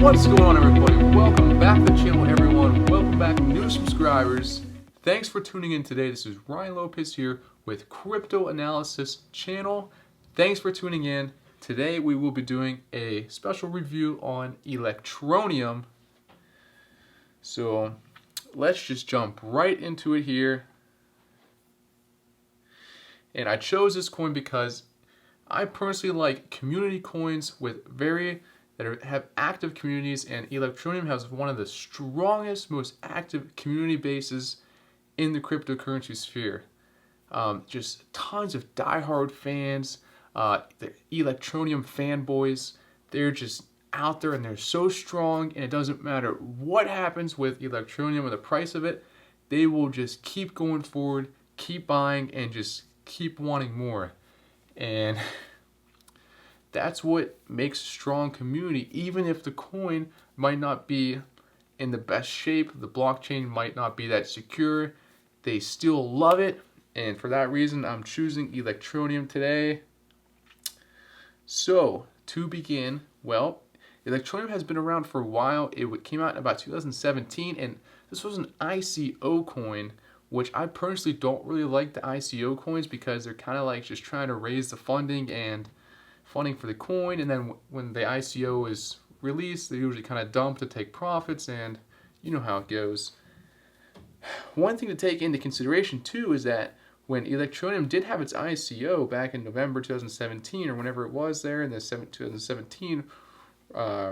What's going on, everybody? Welcome back to the channel, everyone. Welcome back, new subscribers. Thanks for tuning in today. This is Ryan Lopez here with Crypto Analysis Channel. Thanks for tuning in. Today we will be doing a special review on Electroneum. So let's just jump right into it here. And I chose this coin because I personally like community coins with have active communities, and Electroneum has one of the strongest, most active community bases in the cryptocurrency sphere. Just tons of diehard fans, the Electroneum fanboys. They're just out there and they're so strong, and it doesn't matter what happens with Electroneum or the price of it, they will just keep going forward, keep buying, and just keep wanting more. And that's what makes a strong community. Even if the coin might not be in the best shape, the blockchain might not be that secure, they still love it. And for that reason, I'm choosing Electroneum today. So, to begin, well, Electroneum has been around for a while. It came out in about 2017, and this was an ICO coin, which I personally don't really like the ICO coins because they're kind of like just trying to raise the funding for the coin, and then when the ICO is released, they usually kind of dump to take profits, and you know how it goes. One thing to take into consideration too is that when Electroneum did have its ICO back in November 2017, or whenever it was there in the 2017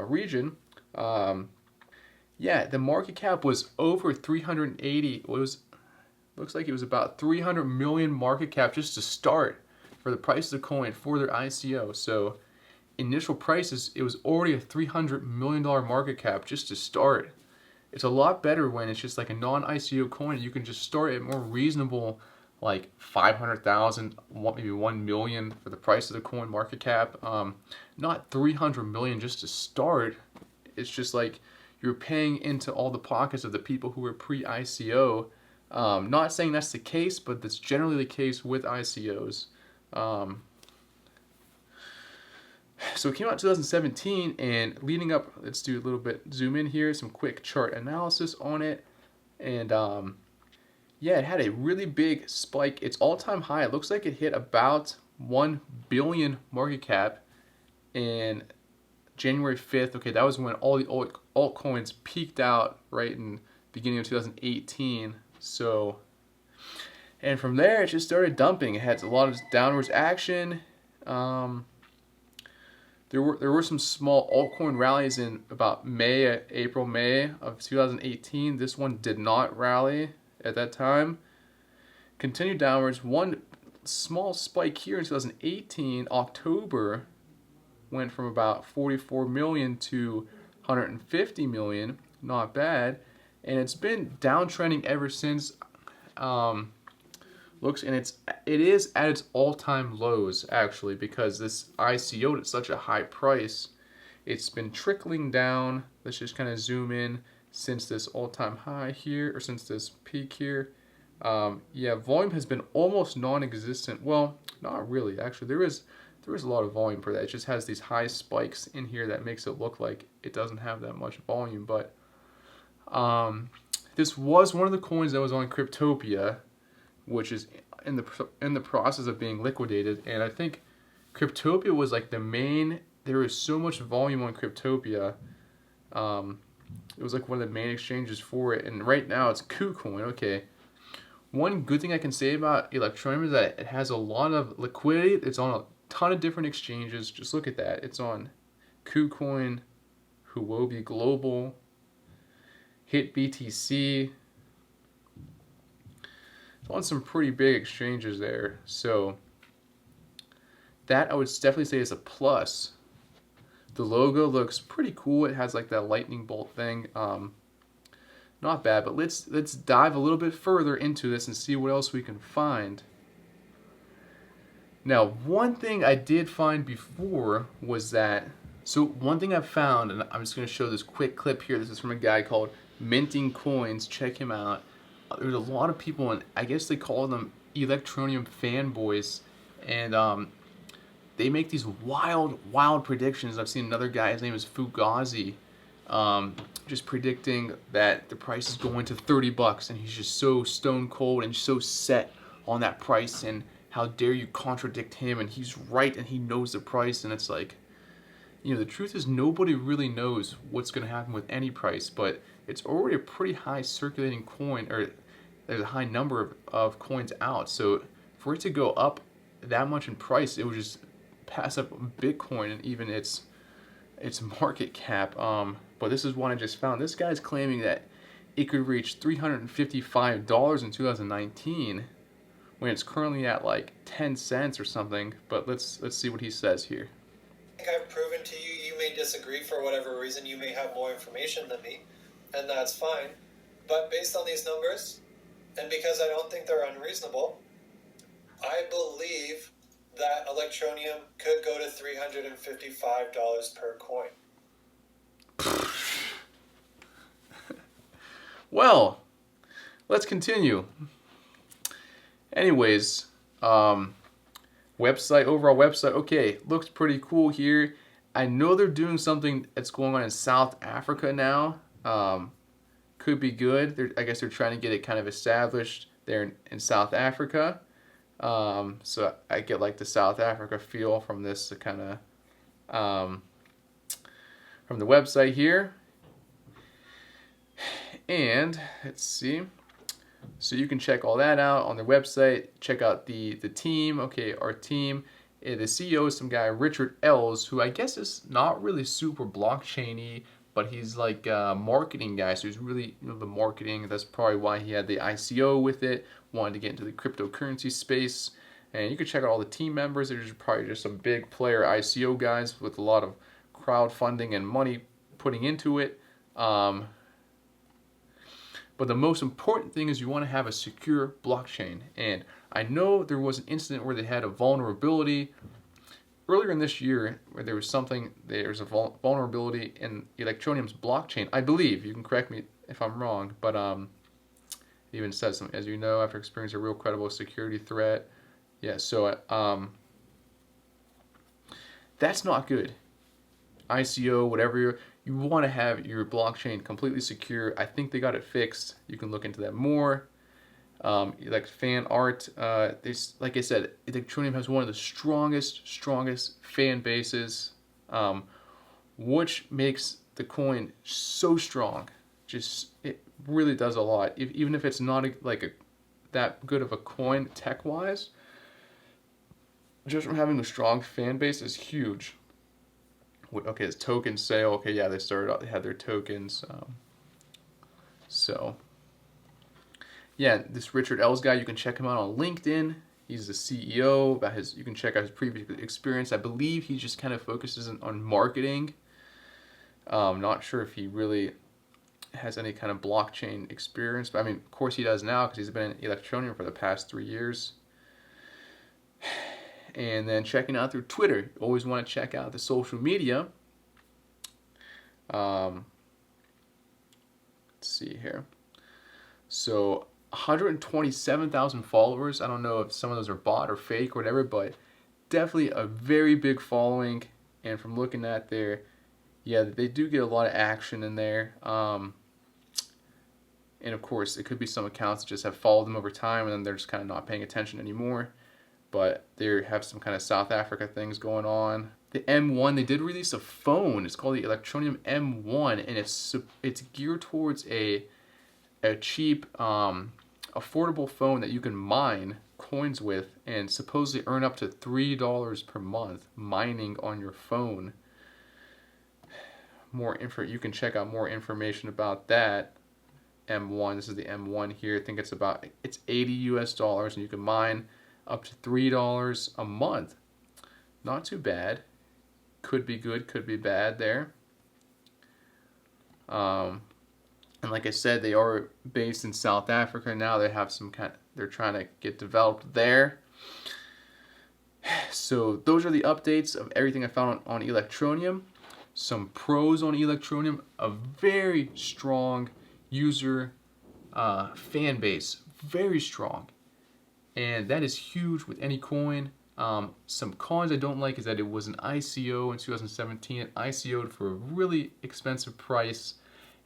region, yeah, the market cap was over 380. Looks like it was about 300 million market cap just to start for the price of the coin for their ICO. So initial prices, it was already a $300 million market cap just to start. It's a lot better when it's just like a non-ICO coin. You can just start at more reasonable, like 500,000, maybe 1 million for the price of the coin market cap. Not 300 million just to start. It's just like you're paying into all the pockets of the people who were pre-ICO. Not saying that's the case, but that's generally the case with ICOs. So it came out in 2017, and leading up, let's do a little bit, zoom in here, some quick chart analysis on it. And yeah, it had a really big spike. Its all-time high, it looks like it hit about 1 billion market cap in January 5th. Okay, that was when all the altcoins peaked out right in the beginning of 2018. So, and from there, it just started dumping. It had a lot of downwards action. There were some small altcoin rallies in about April, May of 2018. This one did not rally at that time. Continued downwards. One small spike here in 2018, October, went from about 44 million to 150 million. Not bad. And it's been downtrending ever since. It is at its all-time lows, actually, because this ICO'd at such a high price. It's been trickling down. Let's just kind of zoom in since this all-time high here, or since this peak here. Yeah, volume has been almost non-existent. Well, not really. Actually, there is a lot of volume for that. It just has these high spikes in here that makes it look like it doesn't have that much volume. But this was one of the coins that was on Cryptopia, which is in the process of being liquidated. And I think Cryptopia was like the main. There was so much volume on Cryptopia. It was like one of the main exchanges for it. And right now it's KuCoin. Okay. One good thing I can say about Electroneum is that it has a lot of liquidity. It's on a ton of different exchanges. Just look at that. It's on KuCoin, Huobi Global, HitBTC. It's on some pretty big exchanges there. So that I would definitely say is a plus. The logo looks pretty cool. It has like that lightning bolt thing. Not bad, but let's dive a little bit further into this and see what else we can find. Now, one thing I did find before was that, so one thing I've found, and I'm just going to show this quick clip here. This is from a guy called Minting Coins. Check him out. There's a lot of people, and I guess they call them Electroneum fanboys, and they make these wild predictions. I've seen another guy, his name is Fugazi. just predicting that the price is going to $30, and he's just so stone cold and so set on that price, and how dare you contradict him, and he's right and he knows the price. And it's like, you know, the truth is nobody really knows what's going to happen with any price, but it's already a pretty high circulating coin, or there's a high number of coins out. So for it to go up that much in price, it would just pass up Bitcoin and even its market cap. But this is one I just found. This guy's claiming that it could reach $355 in 2019 when it's currently at like 10 cents or something. But let's see what he says here. I think I've proven to you, you may disagree for whatever reason, you may have more information than me, and that's fine. But based on these numbers, and because I don't think they're unreasonable, I believe that Electroneum could go to $355 per coin. Well, let's continue. Anyways, overall website, okay, looks pretty cool here. I know they're doing something that's going on in South Africa now. Could be good. I guess they're trying to get it kind of established there in South Africa. So I get like the South Africa feel from this kind of from the website here. And let's see. So you can check all that out on their website. Check out the team. Okay, our team. The CEO is some guy, Richard Els, who I guess is not really super blockchain-y, but he's like a marketing guy. So he's really, you know, the marketing. That's probably why he had the ICO with it. Wanted to get into the cryptocurrency space. And you can check out all the team members. They're just probably just some big player ICO guys with a lot of crowdfunding and money putting into it. But the most important thing is you want to have a secure blockchain. And I know there was an incident where they had a vulnerability earlier in this year where there was a vulnerability in Electroneum's blockchain. I believe, you can correct me if I'm wrong, but it even says something, as you know, after experiencing a real credible security threat. Yeah, so that's not good. ICO, whatever, you want to have your blockchain completely secure. I think they got it fixed. You can look into that more. Like fan art, like I said, Electroneum has one of the strongest fan bases, which makes the coin so strong. It really does a lot. Even if it's not that good of a coin tech-wise, just from having a strong fan base is huge. Okay, it's token sale. Okay, yeah, they had their tokens. So, yeah, this Richard Els guy, you can check him out on LinkedIn. He's the CEO. You can check out his previous experience. I believe he just kind of focuses on marketing. Not sure if he really has any kind of blockchain experience, but I mean, of course he does now because he's been in Electroneum for the past 3 years. And then checking out through Twitter. You always want to check out the social media. Let's see here. So 127,000 followers. I don't know if some of those are bot or fake or whatever, but definitely a very big following. And from looking at their, yeah, they do get a lot of action in there. And of course, it could be some accounts that just have followed them over time and then they're just kind of not paying attention anymore. But they have some kind of South Africa things going on. The M1, they did release a phone. It's called the Electroneum M1, and it's geared towards a cheap, affordable phone that you can mine coins with and supposedly earn up to $3 per month mining on your phone. You can check out more information about that. M1, this is the M1 here. I think it's $80 US, and you can mine up to $3 a month. Not too bad. Could be good, could be bad there. And like I said, they are based in South Africa now. They have they're trying to get developed there. So those are the updates of everything I found on Electroneum. Some pros on Electroneum: a very strong user fan base, very strong. And that is huge with any coin. Some cons I don't like is that it was an ICO in 2017. It ICO'd for a really expensive price.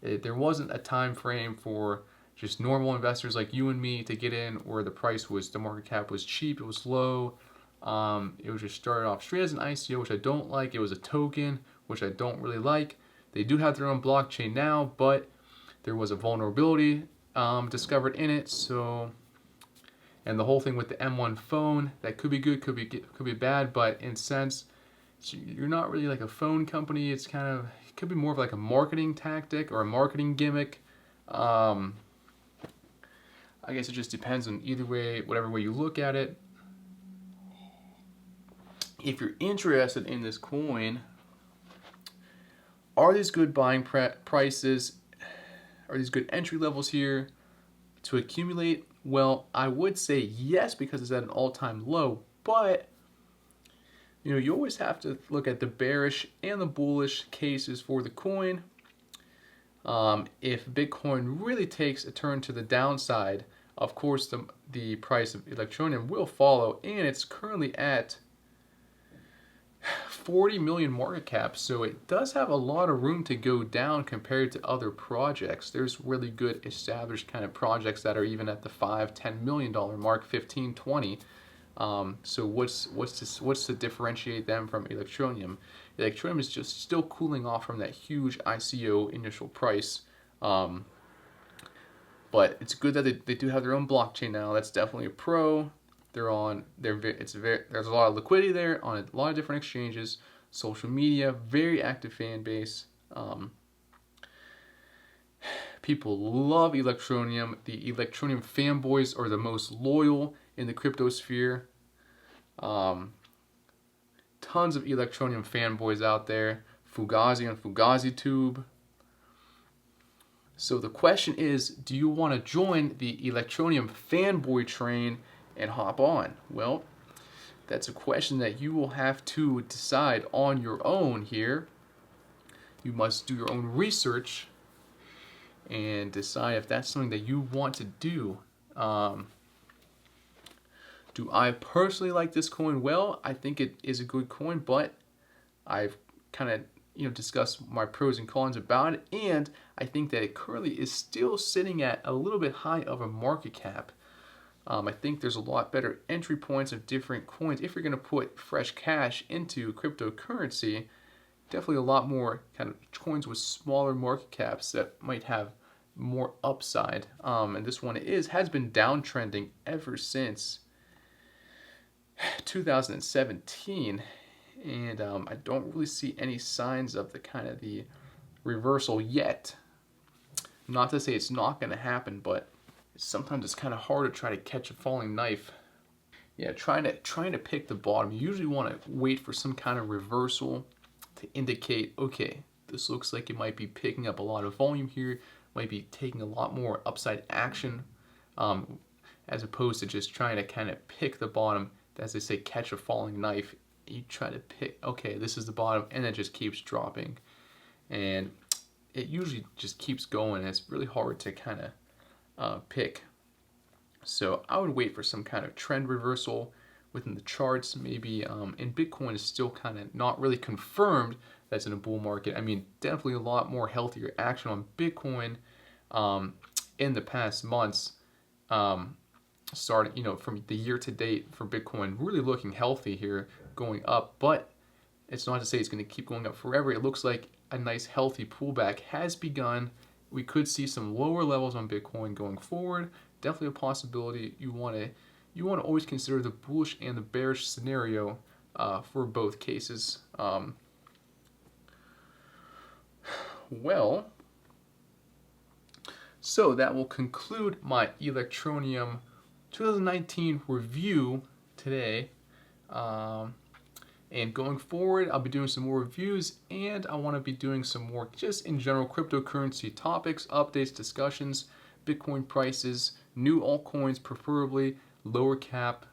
There wasn't a time frame for just normal investors like you and me to get in where the price was, the market cap was cheap, it was low. It was just started off straight as an ICO, which I don't like. It was a token, which I don't really like. They do have their own blockchain now, but there was a vulnerability discovered in it. So, and the whole thing with the M1 phone, that could be good, could be bad, but in a sense, you're not really like a phone company. It's kind of, it could be more of like a marketing tactic or a marketing gimmick. I guess it just depends on either way, whatever way you look at it. If you're interested in this coin, are these good buying prices? Are these good entry levels here to accumulate? Well, I would say yes, because it's at an all-time low, but you always have to look at the bearish and the bullish cases for the coin. If Bitcoin really takes a turn to the downside, of course the price of Electroneum will follow, and it's currently at 40 million market cap, so it does have a lot of room to go down compared to other projects. There's really good established kind of projects that are even at the $5-10 million mark, 15, 20. So what's to differentiate them from Electroneum? Electroneum is just still cooling off from that huge ICO initial price. But it's good that they do have their own blockchain now. That's definitely a pro. There's a lot of liquidity there on a lot of different exchanges, social media, very active fan base. People love Electroneum. The Electroneum fanboys are the most loyal in the crypto sphere. Tons of Electroneum fanboys out there. Fugazi on FugaziTube. So the question is, do you want to join the Electroneum fanboy train and hop on? Well, that's a question that you will have to decide on your own here. You must do your own research and decide if that's something that you want to do. Do I personally like this coin? Well, I think it is a good coin, but I've kind of discussed my pros and cons about it, and I think that it currently is still sitting at a little bit high of a market cap. I think there's a lot better entry points of different coins if you're going to put fresh cash into cryptocurrency. Definitely a lot more kind of coins with smaller market caps that might have more upside. And this one has been downtrending ever since 2017, and I don't really see any signs of the reversal yet. Not to say it's not going to happen, but sometimes it's kind of hard to try to catch a falling knife. Yeah, trying to pick the bottom. You usually want to wait for some kind of reversal to indicate, okay, this looks like it might be picking up a lot of volume here, might be taking a lot more upside action, as opposed to just trying to kind of pick the bottom. As they say, catch a falling knife. You try to pick, okay, this is the bottom, and it just keeps dropping. And it usually just keeps going, and it's really hard to kind of pick. So I would wait for some kind of trend reversal within the charts. Maybe, and Bitcoin is still kind of not really confirmed that's in a bull market. I mean, definitely a lot more healthier action on Bitcoin in the past months. Starting, from the year to date for Bitcoin, really looking healthy here, going up, but it's not to say it's going to keep going up forever. It looks like a nice healthy pullback has begun. We could see some lower levels on Bitcoin going forward. Definitely a possibility. You want to always consider the bullish and the bearish scenario for both cases. Well, so that will conclude my Electroneum 2019 review today. And going forward, I'll be doing some more reviews, and I want to be doing some more just in general cryptocurrency topics, updates, discussions, Bitcoin prices, new altcoins, preferably lower cap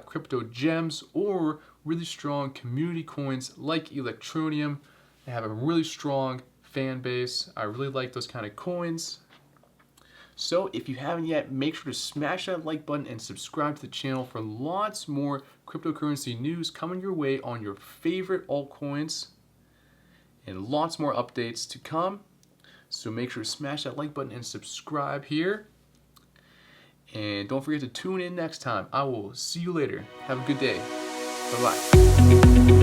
crypto gems, or really strong community coins like Electroneum. They have a really strong fan base. I really like those kind of coins. So if you haven't yet, make sure to smash that like button and subscribe to the channel for lots more cryptocurrency news coming your way on your favorite altcoins and lots more updates to come. So make sure to smash that like button and subscribe here. And don't forget to tune in next time. I will see you later. Have a good day. Bye-bye.